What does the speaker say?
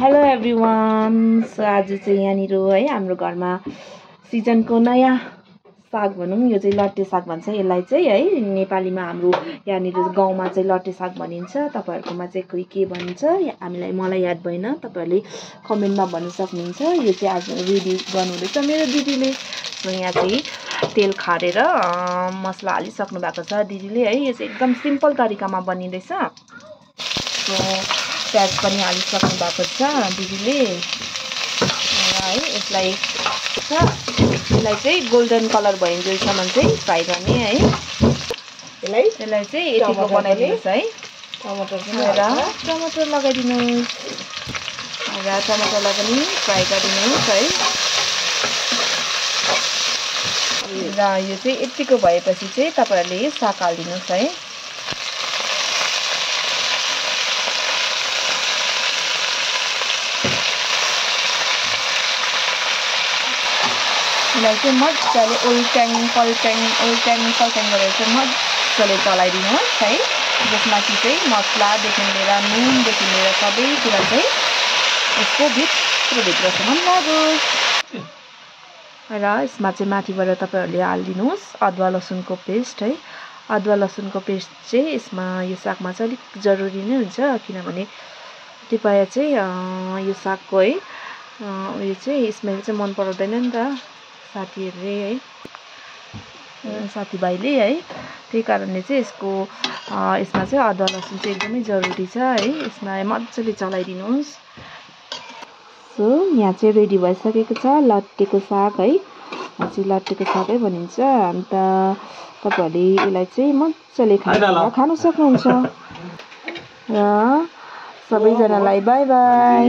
Hello everyone. So आज चाहिँ यहाँनिर है हाम्रो घरमा सिजनको नयाँ साग भनौँ, यो चाहिँ लट्टे साग भन्छ यसलाई चाहिँ है। नेपालीमा हाम्रो यहाँनिर गाउँमा चाहिँ लट्टे साग भनिन्छ। तपाईँहरूकोमा चाहिँ खोइ के भन्छ, मलाई याद भएन, तपाईँहरूले कमेन्टमा भन्न सक्नुहुन्छ। यो चाहिँ आज रेडी गर्नुहुँदैछ मेरो दिदीले। सो यहाँ चाहिँ तेल खारेर मसला हालिसक्नु भएको छ दिदीले है। यो चाहिँ एकदम सिम्पल तरिकामा बनिँदैछ। सो प्याज पनि हालिसक्नु भएको छ दिदीले है। यसलाई चाहिँ गोल्डन कलर भइन्जेलसम्म चाहिँ फ्राई गर्ने है। यसलाई चाहिँ यतिको बनाइदिनुहोस् है। टमाटर लगाइदिनुहोस् र टमाटरलाई पनि फ्राई गरिदिनुहोस् है। र यो चाहिँ यतिको भएपछि चाहिँ तपाईँहरूले साग हालिदिनुहोस् है। यसलाई चाहिँ मजाले उल्ट्याङ पल्ट्याङ गरेर चाहिँ मजाले चलाइदिनुहोस् है। जसमा कि चाहिँ मसलादेखि लिएर नुनदेखि लिएर सबै कुरा चाहिँ यसको भित्रसम्म लागोस्। र यसमा चाहिँ माथिबाट तपाईँहरूले हालिदिनुहोस् अदुवा लसुनको पेस्ट है। अदुवा लसुनको पेस्ट चाहिँ यसमा यो सागमा चाहिँ अलिक जरुरी नै हुन्छ, किनभने कतिपय चाहिँ यो सागको है उयो चाहिँ स्मेल चाहिँ मन पराउँदैन नि त साथीहरूले है, साथीभाइले है। त्यही कारणले चाहिँ यसमा चाहिँ अदुवा लसुन चाहिँ एकदमै जरुरी छ है। यसमा मजाले चलाइदिनुहोस्। सो यहाँ चाहिँ रेडी भइसकेको छ लट्टेको साग है। चाहिँ लट्टेको सागै भनिन्छ। अन्त तपाईँहरूले यसलाई चाहिँ मजाले खानु सक्नुहुन्छ। र सबैजनालाई बाई बाई।